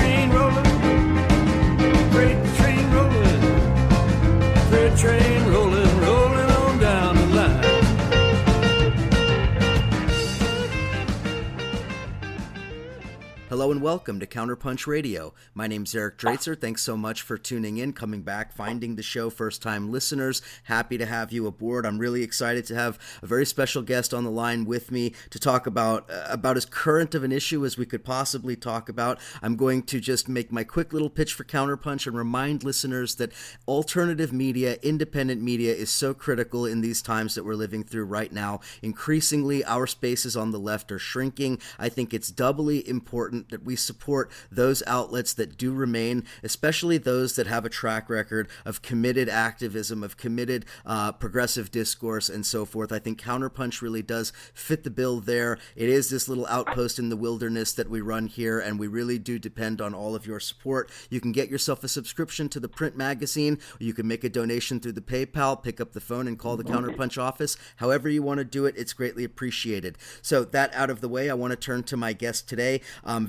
train rolling, freight train rolling, freight train rolling, rolling on down the line. Hello and welcome to CounterPunch Radio. My name's Eric Draitzer. Thanks so much for tuning in, coming back, finding the show, first-time listeners. Happy to have you aboard. I'm really excited to have a very special guest on the line with me to talk about as current of an issue as we could possibly talk about. I'm going to just make my quick little pitch for CounterPunch and remind listeners that alternative media, independent media is so critical in these times that we're living through right now. Increasingly, our spaces on the left are shrinking. I think it's doubly important that we support those outlets that do remain, especially those that have a track record of committed activism, of committed progressive discourse, and so forth. I think CounterPunch really does fit the bill there. It is this little outpost in the wilderness that we run here, and we really do depend on all of your support. You can get yourself a subscription to the print magazine, or you can make a donation through the PayPal, pick up the phone and call the CounterPunch office. However you want to do it, it's greatly appreciated. So that out of the way, I want to turn to my guest today.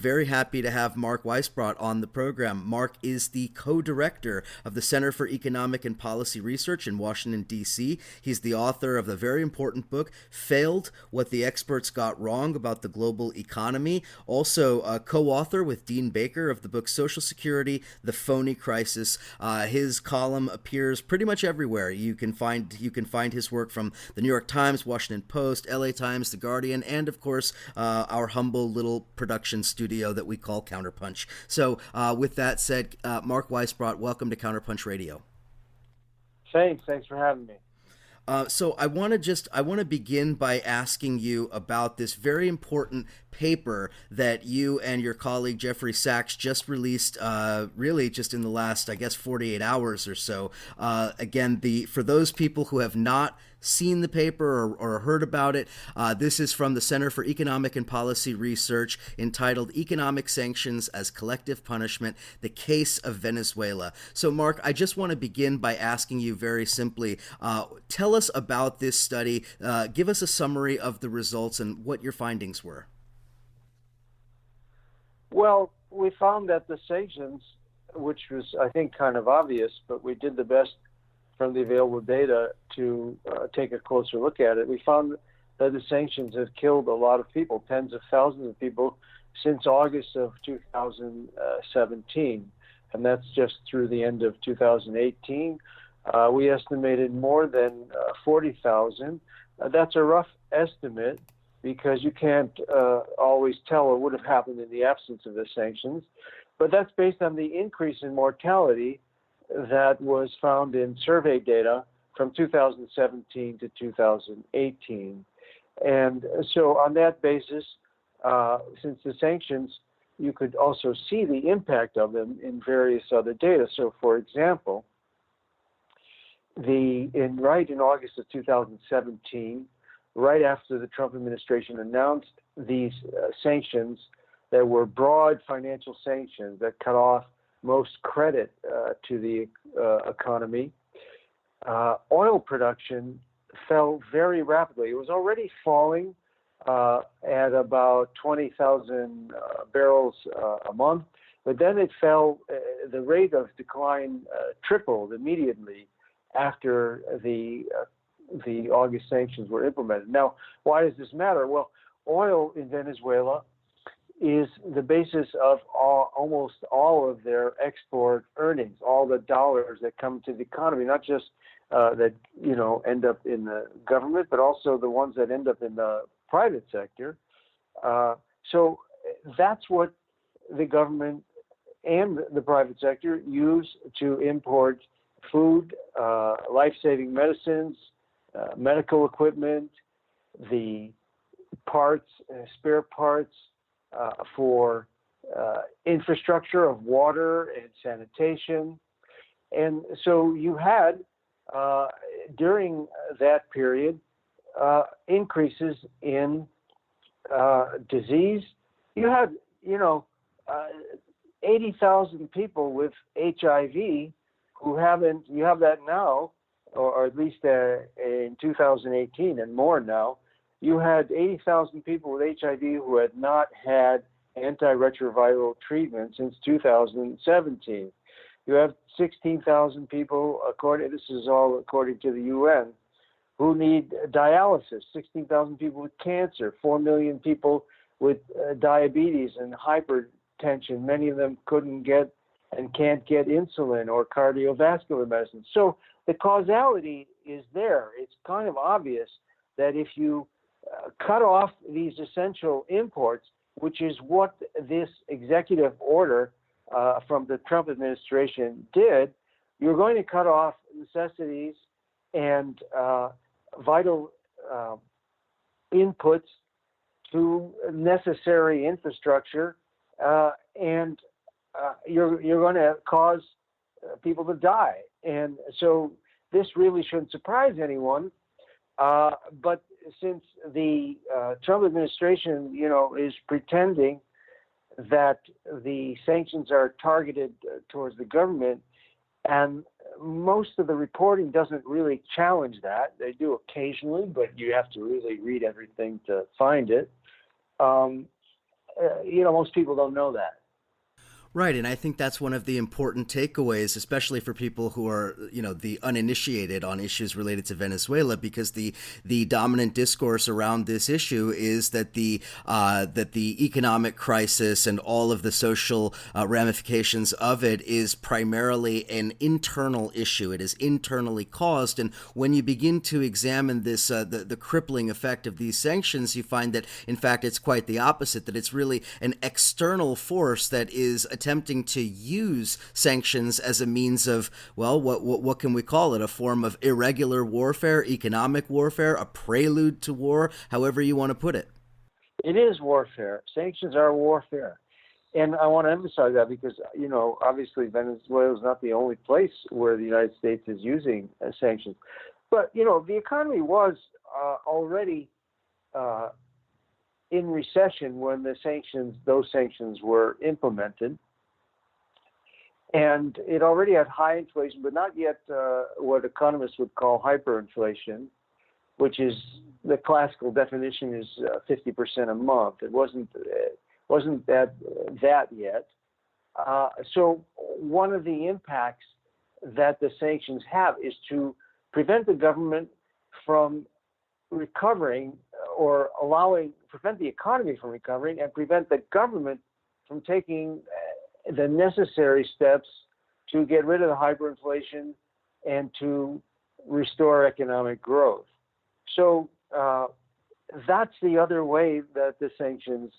Very happy to have Mark Weisbrot on the program. Mark is the co-director of the Center for Economic and Policy Research in Washington, D.C. He's the author of the very important book, Failed: What the Experts Got Wrong About the Global Economy. Also a co-author with Dean Baker of the book Social Security: The Phony Crisis. His column appears pretty much everywhere. You can find his work from the New York Times, Washington Post, LA Times, The Guardian, and of course our humble little production studio that we call CounterPunch. So with that said, Mark Weisbrot, welcome to CounterPunch Radio. Thanks for having me. So I want to begin by asking you about this very important paper that you and your colleague Jeffrey Sachs just released, really just in the last, 48 hours or so. Again, for those people who have not seen the paper or heard about it, this is from the Center for Economic and Policy Research, entitled Economic Sanctions as Collective Punishment: The Case of Venezuela. So Mark, I just want to begin by asking you very simply, tell us about this study, give us a summary of the results and what your findings were. Well, we found that the sanctions, which was, I think, kind of obvious, but we did the best from the available data to take a closer look at it. We found that the sanctions have killed a lot of people, tens of thousands of people, since August of 2017, and that's just through the end of 2018. We estimated more than 40,000. That's a rough estimate because you can't always tell what would have happened in the absence of the sanctions, but that's based on the increase in mortality that was found in survey data from 2017 to 2018. And so on that basis, since the sanctions, you could also see the impact of them in various other data. So for example, in August of 2017, right after the Trump administration announced these sanctions, there were broad financial sanctions that cut off most credit to the economy. Oil production fell very rapidly. It was already falling at about 20,000 barrels a month, but then it fell. The rate of decline tripled immediately after the August sanctions were implemented. Now, why does this matter? Well, oil in Venezuela is the basis of almost all of their export earnings, all the dollars that come to the economy, not just that end up in the government, but also the ones that end up in the private sector. So that's what the government and the private sector use to import food, life-saving medicines, medical equipment, the parts, spare parts, for infrastructure of water and sanitation. And so you had, during that period, increases in disease. You had, 80,000 people with HIV who haven't, you have that now, or at least in 2018 and more now, you had 80,000 people with HIV who had not had antiretroviral treatment since 2017. You have 16,000 people, this is all according to the UN, who need dialysis, 16,000 people with cancer, 4 million people with diabetes and hypertension. Many of them couldn't get and can't get insulin or cardiovascular medicine. So the causality is there. It's kind of obvious that if you cut off these essential imports, which is what this executive order from the Trump administration did, you're going to cut off necessities and vital inputs to necessary infrastructure, and you're going to cause people to die. And so this really shouldn't surprise anyone. But since the Trump administration, is pretending that the sanctions are targeted towards the government, and most of the reporting doesn't really challenge that. They do occasionally, but you have to really read everything to find it. Most people don't know that. Right, and I think that's one of the important takeaways, especially for people who are, the uninitiated on issues related to Venezuela, because the dominant discourse around this issue is that the economic crisis and all of the social ramifications of it is primarily an internal issue. It is internally caused, and when you begin to examine this, the crippling effect of these sanctions, you find that, in fact, it's quite the opposite, that it's really an external force that is attempting to use sanctions as a means of, what can we call it? A form of irregular warfare, economic warfare, a prelude to war, however you want to put it. It is warfare. Sanctions are warfare. And I want to emphasize that because, obviously Venezuela is not the only place where the United States is using sanctions. But, the economy was already in recession when those sanctions were implemented. And it already had high inflation, but not yet what economists would call hyperinflation, which is the classical definition is 50% a month. It wasn't that yet. So one of the impacts that the sanctions have is to prevent the government from recovering or prevent the economy from recovering and prevent the government from taking the necessary steps to get rid of the hyperinflation and to restore economic growth. So that's the other way that the sanctions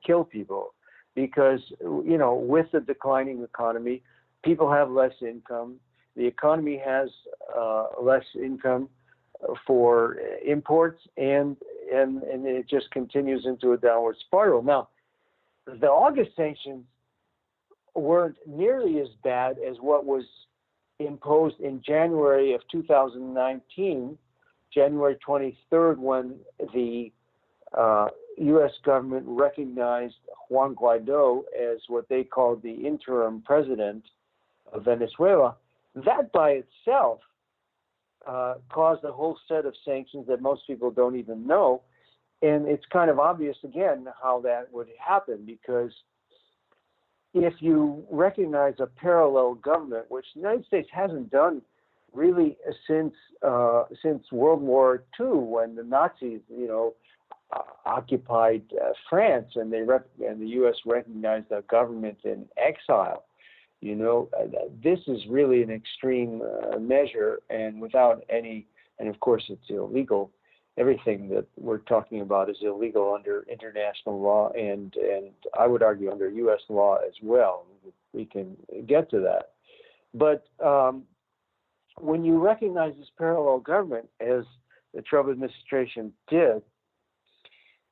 kill people, because, with the declining economy, people have less income. The economy has less income for imports, and it just continues into a downward spiral. Now, the August sanctions weren't nearly as bad as what was imposed in January of 2019, January 23rd, when the U.S. government recognized Juan Guaido as what they called the interim president of Venezuela. That by itself caused a whole set of sanctions that most people don't even know. And it's kind of obvious, again, how that would happen, because if you recognize a parallel government, which the United States hasn't done really since World War II, when the Nazis, occupied France, and the U.S. recognized a government in exile. This is really an extreme measure, and without any, and of course it's illegal. Everything that we're talking about is illegal under international law, and I would argue under U.S. law as well. We can get to that. But when you recognize this parallel government, as the Trump administration did,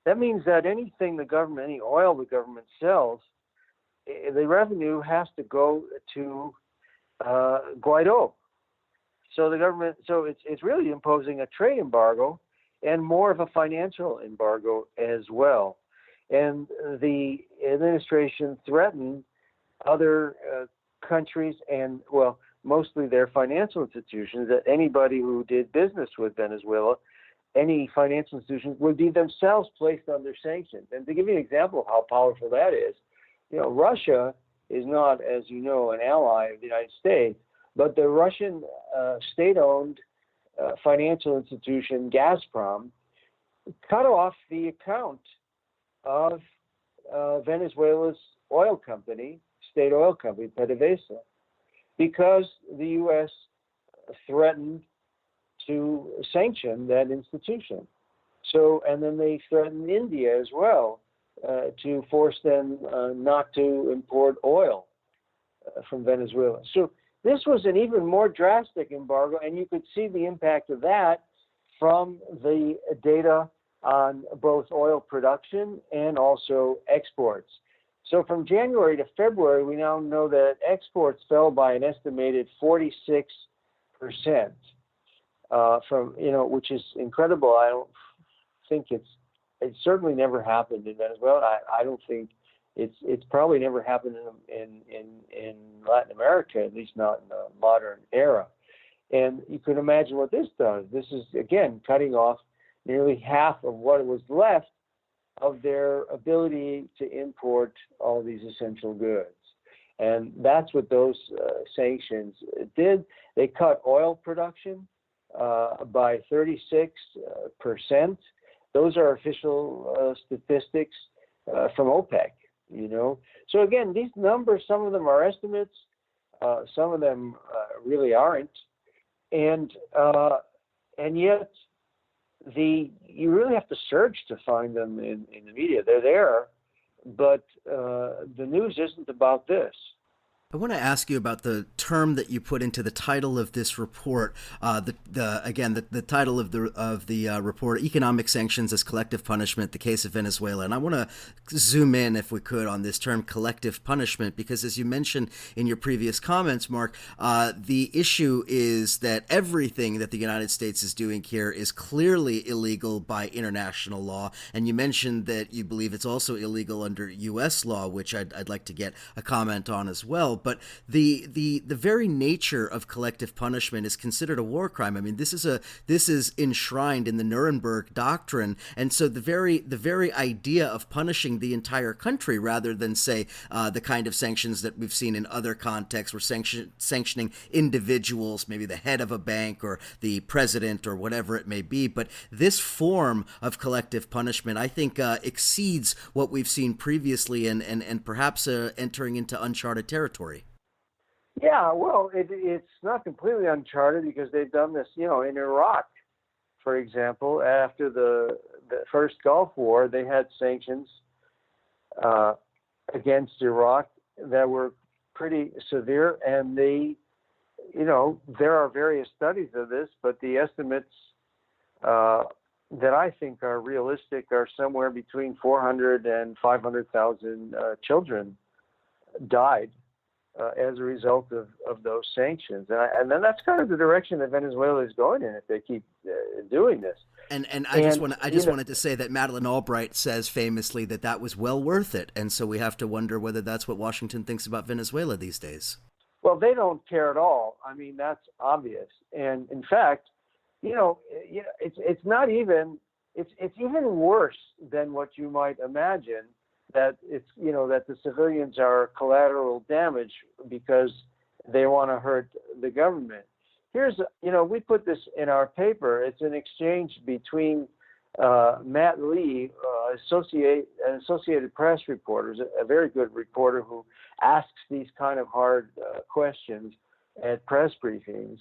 that means that anything the government, any oil the government sells, the revenue has to go to Guaido. So the government, it's really imposing a trade embargo and more of a financial embargo as well. And the administration threatened other countries and, mostly their financial institutions, that anybody who did business with Venezuela any financial institutions would be themselves placed under sanctions. And to give you an example of how powerful that is, Russia is not, as you know, an ally of the United States, but the Russian state-owned financial institution, Gazprom, cut off the account of Venezuela's oil company, state oil company, PDVSA, because the U.S. threatened to sanction that institution. So, and then they threatened India as well to force them not to import oil from Venezuela. So this was an even more drastic embargo, and you could see the impact of that from the data on both oil production and also exports. So from January to February, we now know that exports fell by an estimated 46%, which is incredible. I don't think it certainly never happened in Venezuela. I don't think it's probably never happened in Latin America, at least not in the modern era. And you can imagine what this does. This is, again, cutting off nearly half of what was left of their ability to import all these essential goods. And that's what those sanctions did. They cut oil production by 36%. Those are official statistics from OPEC, So again, these numbers, some of them are estimates, some of them really aren't. And yet, you really have to search to find them in the media. They're there, but the news isn't about this. I want to ask you about the term that you put into the title of this report. The title of the report: "Economic Sanctions as Collective Punishment: The Case of Venezuela." And I want to zoom in, if we could, on this term "collective punishment," because, as you mentioned in your previous comments, Mark, the issue is that everything that the United States is doing here is clearly illegal by international law. And you mentioned that you believe it's also illegal under U.S. law, which I'd like to get a comment on as well. But the very nature of collective punishment is considered a war crime. I mean, this is enshrined in the Nuremberg Doctrine, and so the very idea of punishing the entire country rather than, say, the kind of sanctions that we've seen in other contexts, where sanctioning individuals, maybe the head of a bank or the president or whatever it may be. But this form of collective punishment, I think, exceeds what we've seen previously, and perhaps entering into uncharted territory. Yeah, well, it's not completely uncharted, because they've done this, in Iraq, for example. After the first Gulf War, they had sanctions against Iraq that were pretty severe, and there are various studies of this, but the estimates that I think are realistic are somewhere between 400 and 500,000 children died as a result of those sanctions. And then that's kind of the direction that Venezuela is going in if they keep doing this. And I just wanted to say that Madeleine Albright says famously that was well worth it. And so we have to wonder whether that's what Washington thinks about Venezuela these days. Well, they don't care at all. I mean, that's obvious. And in fact, it's not even, it's even worse than what you might imagine, that that the civilians are collateral damage because they want to hurt the government. We put this in our paper. It's an exchange between Matt Lee, an Associated Press reporter, a very good reporter who asks these kind of hard questions at press briefings.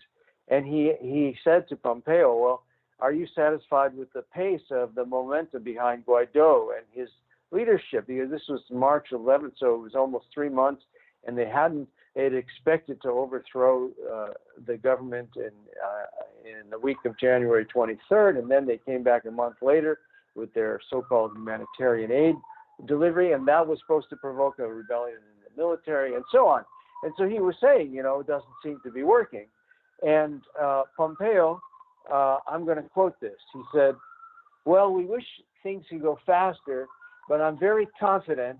And he said to Pompeo, well, are you satisfied with the pace of the momentum behind Guaido and his leadership? Because this was March 11th, so it was almost 3 months, and they had expected to overthrow the government in the week of January 23rd, and then they came back a month later with their so-called humanitarian aid delivery, and that was supposed to provoke a rebellion in the military, and so on. And so he was saying, it doesn't seem to be working. And Pompeo, I'm going to quote this. He said, well, we wish things could go faster, but I'm very confident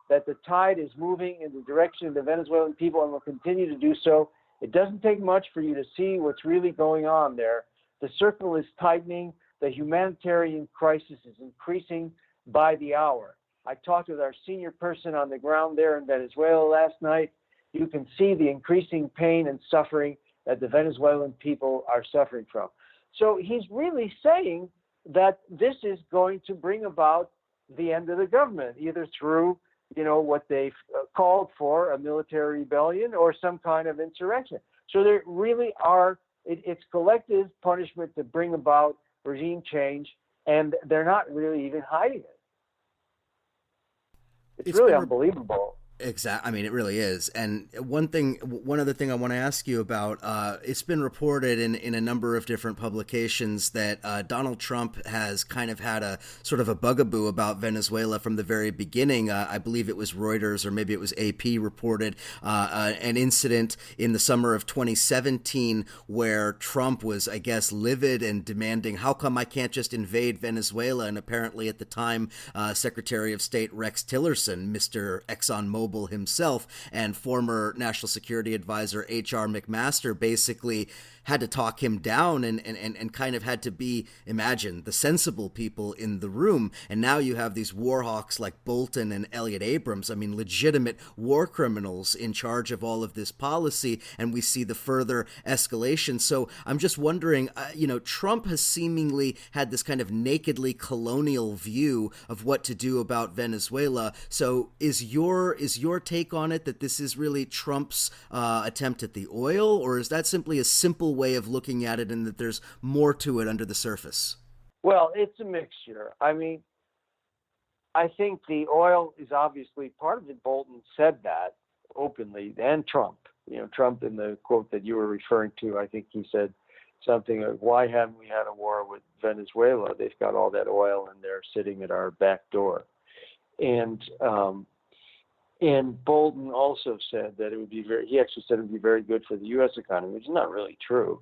that the tide is moving in the direction of the Venezuelan people and will continue to do so. It doesn't take much for you to see what's really going on there. The circle is tightening. the humanitarian crisis is increasing by the hour. I talked with our senior person on the ground there in Venezuela last night. You can see the increasing pain and suffering that the Venezuelan people are suffering from. So he's really saying that this is going to bring about the end of the government, either through, what they've called for, a military rebellion or some kind of insurrection. So there really are, it's collective punishment to bring about regime change, and they're not really even hiding it. It's really unbelievable. Exactly. I mean, it really is. And one other thing I want to ask you about, it's been reported in a number of different publications that Donald Trump has kind of had a sort of a bugaboo about Venezuela from the very beginning. I believe it was Reuters or maybe it was AP reported an incident in the summer of 2017 where Trump was, I guess, livid and demanding, how come I can't just invade Venezuela? And apparently at the time, Secretary of State Rex Tillerson, Mr. ExxonMobil himself, and former National Security Advisor H.R. McMaster basically had to talk him down and kind of had to be, imagine, the sensible people in the room. And now you have these war hawks like Bolton and Elliot Abrams, I mean, legitimate war criminals in charge of all of this policy, and we see the further escalation. So I'm just wondering, Trump has seemingly had this kind of nakedly colonial view of what to do about Venezuela. So is your take on it that this is really Trump's attempt at the oil, or is that simply a simple way of looking at it and that there's more to it under the surface? Well, it's a mixture. I mean, I think the oil is obviously part of it. Bolton said that openly, and Trump. Trump in the quote that you were referring to, I think he said something like, why haven't we had a war with Venezuela? They've got all that oil and they're sitting at our back door. And Bolton also said that it would be he actually said it would be very good for the U.S. economy, which is not really true.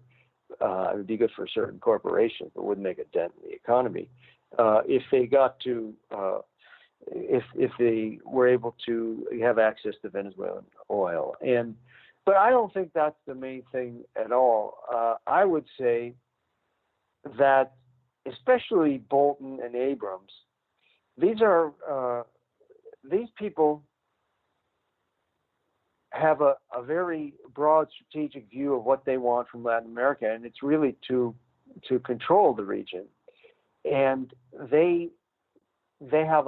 It would be good for certain corporations, but wouldn't make a dent in the economy. If they got to, if they were able to have access to Venezuelan oil. But I don't think that's the main thing at all. I would say that especially Bolton and Abrams, these people have a very broad strategic view of what they want from Latin America, and it's really to control the region. And they have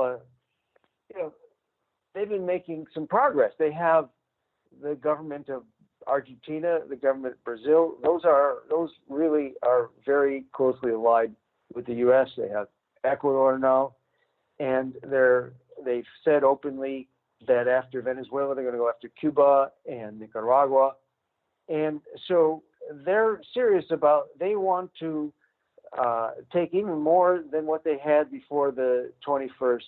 they've been making some progress. They have the government of Argentina, the government of Brazil. Those really are very closely allied with the U.S. They have Ecuador now, and they've said openly that after Venezuela, they're going to go after Cuba and Nicaragua. And so they're serious they want to take even more than what they had before the 21st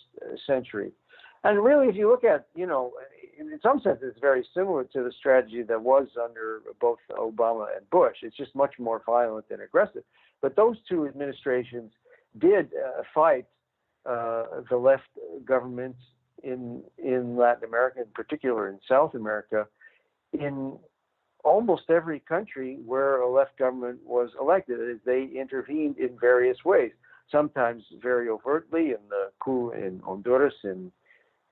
century. And really, if you look at, in some sense, it's very similar to the strategy that was under both Obama and Bush. It's just much more violent and aggressive. But those two administrations did fight the left governments in Latin America, in particular in South America, in almost every country where a left government was elected, as they intervened in various ways, sometimes very overtly, in the coup in Honduras in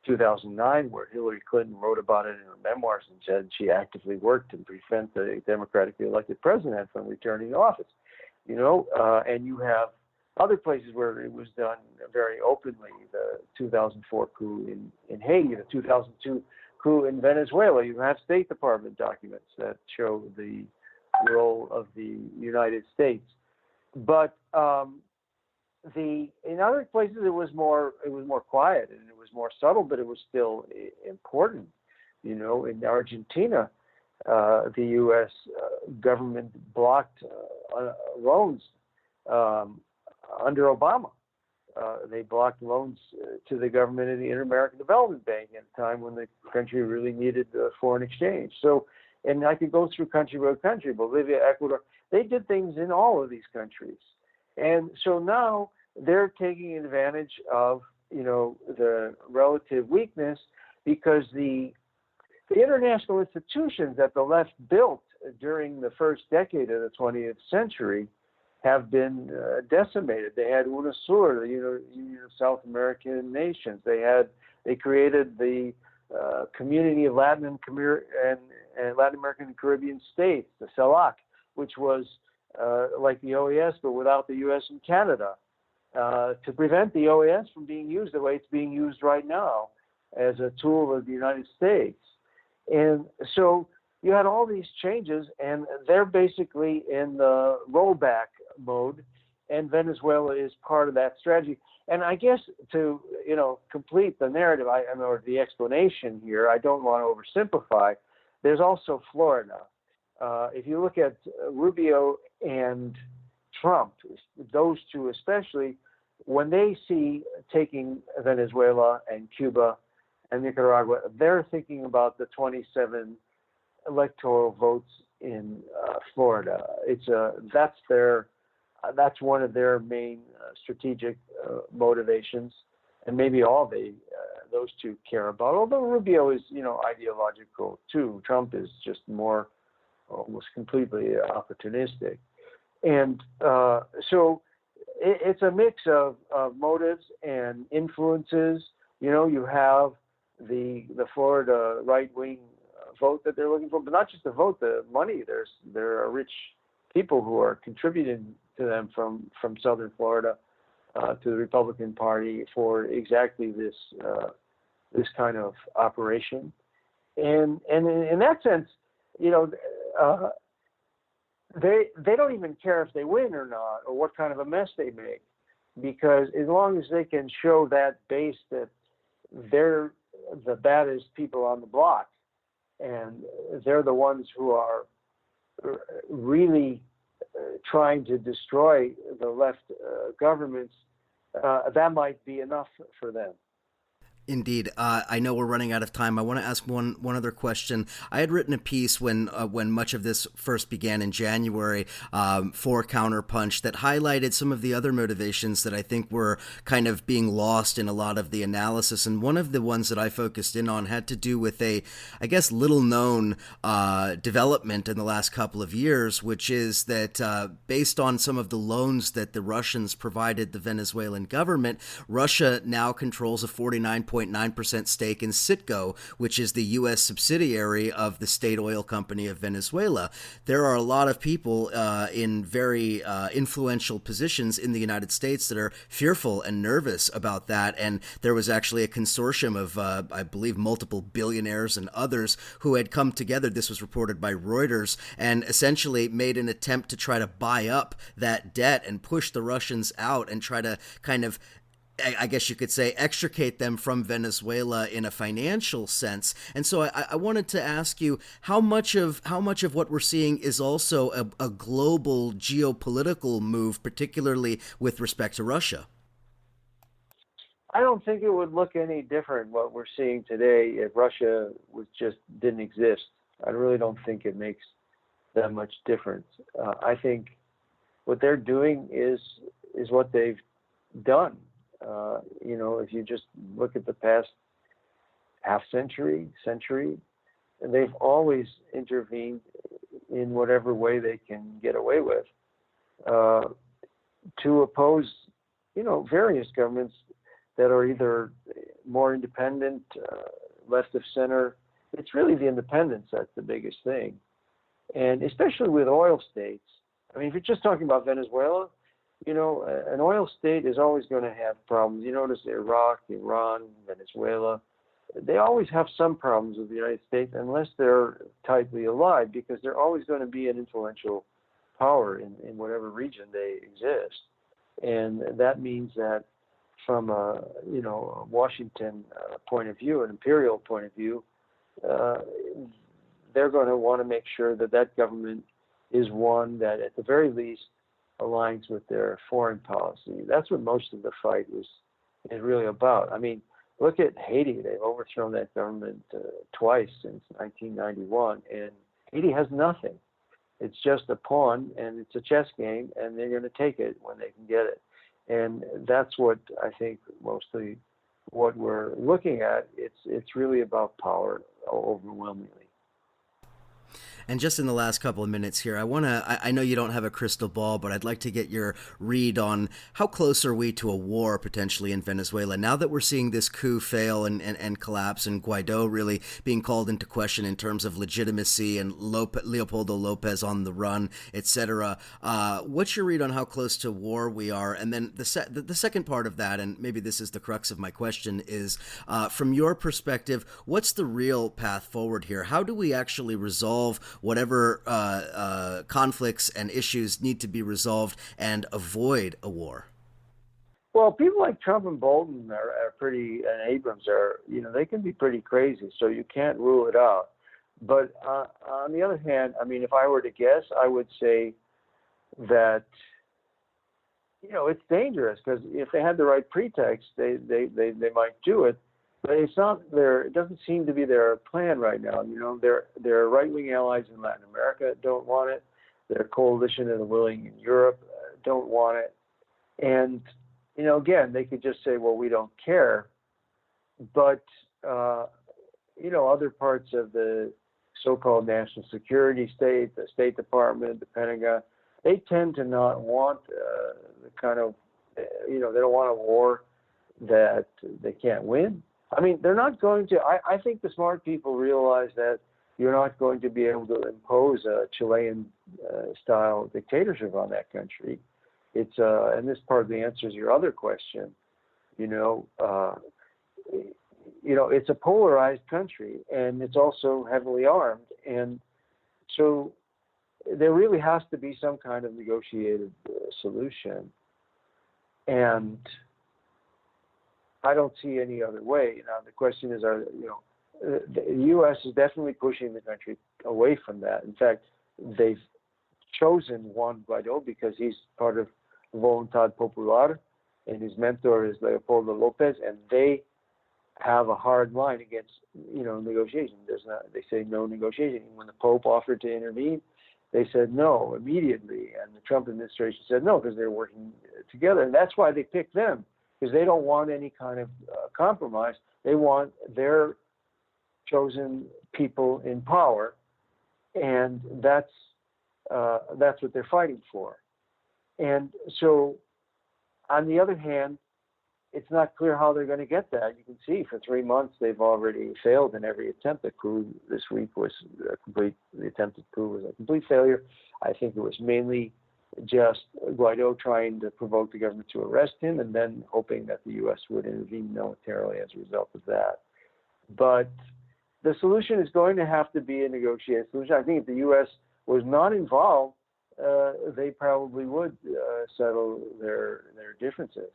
2009, where Hillary Clinton wrote about it in her memoirs and said she actively worked to prevent the democratically elected president from returning to office. And you have other places where it was done very openly, the 2004 coup in Haiti, the 2002 coup in Venezuela. You have State Department documents that show the role of the United States. But in other places it was more quiet and it was more subtle, but it was still important. In Argentina, the U.S. government blocked loans under Obama. They blocked loans to the government of the Inter-American Development Bank at a time when the country really needed foreign exchange. So, and I could go through country by country, Bolivia, Ecuador, they did things in all of these countries. And so now they're taking advantage of, the relative weakness, because the international institutions that the left built during the first decade of the 20th century have been decimated. They had UNASUR, the Union of South American Nations. They created the Community of Latin and Latin American and Caribbean States, the CELAC, which was like the OAS but without the U.S. and Canada, to prevent the OAS from being used the way it's being used right now as a tool of the United States. And so you had all these changes, and they're basically in the rollback mode, and Venezuela is part of that strategy. And I guess to complete the narrative, or the explanation here, I don't want to oversimplify. There's also Florida. If you look at Rubio and Trump, those two especially, when they see taking Venezuela and Cuba and Nicaragua, they're thinking about the 27 electoral votes in Florida. That's one of their main strategic motivations, and maybe all those two care about. Although Rubio is ideological too. Trump is just more almost completely opportunistic, and so it's a mix of motives and influences. You have the Florida right-wing vote that they're looking for, but not just the vote, the money. There are rich people who are contributing to them from Southern Florida to the Republican Party for exactly this kind of operation. And in that sense, they don't even care if they win or not, or what kind of a mess they make, because as long as they can show that base that they're the baddest people on the block, and they're the ones who are really trying to destroy the left governments, that might be enough for them. Indeed. I know we're running out of time. I want to ask one other question. I had written a piece when much of this first began in January for CounterPunch that highlighted some of the other motivations that I think were kind of being lost in a lot of the analysis. And one of the ones that I focused in on had to do with a, I guess, little-known development in the last couple of years, which is that based on some of the loans that the Russians provided the Venezuelan government, Russia now controls a 49.9% stake in Citgo, which is the U.S. subsidiary of the state oil company of Venezuela. There are a lot of people in very influential positions in the United States that are fearful and nervous about that. And there was actually a consortium of, I believe, multiple billionaires and others who had come together. This was reported by Reuters, and essentially made an attempt to try to buy up that debt and push the Russians out and try to kind of, I guess you could say, extricate them from Venezuela in a financial sense. And so I wanted to ask you, how much of what we're seeing is also a global geopolitical move, particularly with respect to Russia? I don't think it would look any different what we're seeing today if Russia didn't exist. I really don't think it makes that much difference. I think what they're doing is what they've done. If you just look at the past half century, they've always intervened in whatever way they can get away with to oppose, various governments that are either more independent, left of center. It's really the independence that's the biggest thing. And especially with oil states. I mean, if you're just talking about Venezuela, an oil state is always going to have problems. You notice Iraq, Iran, Venezuela, they always have some problems with the United States unless they're tightly allied, because they're always going to be an influential power in whatever region they exist. And that means that from a Washington point of view, an imperial point of view, they're going to want to make sure that government is one that at the very least aligns with their foreign policy. That's what most of the fight is really about. I mean, look at Haiti. They've overthrown that government twice since 1991, and Haiti has nothing. It's just a pawn, and it's a chess game, and they're going to take it when they can get it. And that's what I think mostly what we're looking at. It's really about power overwhelmingly. And just in the last couple of minutes here, I know you don't have a crystal ball, but I'd like to get your read on how close are we to a war potentially in Venezuela now that we're seeing this coup fail and collapse, and Guaido really being called into question in terms of legitimacy, and Leopoldo Lopez on the run, etc. What's your read on how close to war we are? And then the second part of that, and maybe this is the crux of my question, is from your perspective, what's the real path forward here? How do we actually resolve whatever conflicts and issues need to be resolved and avoid a war? Well, people like Trump and Bolton are pretty, and Abrams are, they can be pretty crazy, so you can't rule it out. But on the other hand, I mean, if I were to guess, I would say that, it's dangerous, because if they had the right pretext, they might do it. But it's not it doesn't seem to be their plan right now. Their right-wing allies in Latin America don't want it. Their coalition and the willing in Europe don't want it. And, again, they could just say, well, we don't care. But, other parts of the so-called national security state, the State Department, the Pentagon, they tend to not want the kind of, they don't want a war that they can't win. I mean, they're not going to, I think the smart people realize that you're not going to be able to impose a Chilean-style dictatorship on that country. It's, and this partly answers your other question, it's a polarized country, and it's also heavily armed. And so there really has to be some kind of negotiated solution. And I don't see any other way. The question is, the U.S. is definitely pushing the country away from that. In fact, they've chosen Juan Guaido because he's part of Voluntad Popular, and his mentor is Leopoldo Lopez, and they have a hard line against, negotiation. They say no negotiation. When the Pope offered to intervene, they said no immediately, and the Trump administration said no because they're working together, and that's why they picked them, because they don't want any kind of compromise. They want their chosen people in power, and that's what they're fighting for. And so, on the other hand, it's not clear how they're going to get that. You can see for 3 months they've already failed in every attempt. The coup this week was the attempted coup was a complete failure. I think it was mainly just Guaido trying to provoke the government to arrest him, and then hoping that the U.S. would intervene militarily as a result of that. But the solution is going to have to be a negotiated solution. I think if the U.S. was not involved, they probably would settle their differences.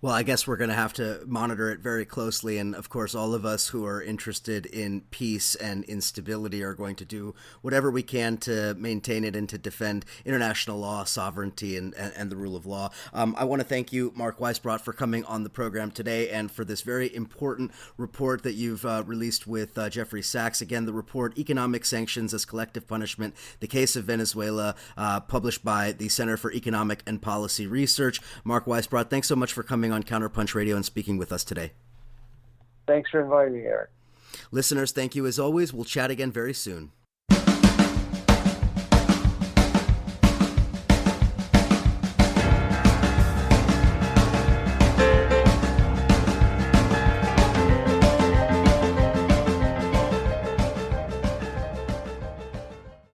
Well, I guess we're going to have to monitor it very closely. And of course, all of us who are interested in peace and instability are going to do whatever we can to maintain it and to defend international law, sovereignty, and the rule of law. I want to thank you, Mark Weisbrot, for coming on the program today and for this very important report that you've released with Jeffrey Sachs. Again, the report, Economic Sanctions as Collective Punishment, the Case of Venezuela, published by the Center for Economic and Policy Research. Mark Weisbrot, thanks so much for coming on CounterPunch Radio and speaking with us today. Thanks for inviting me, Eric. Listeners, thank you as always. We'll chat again very soon.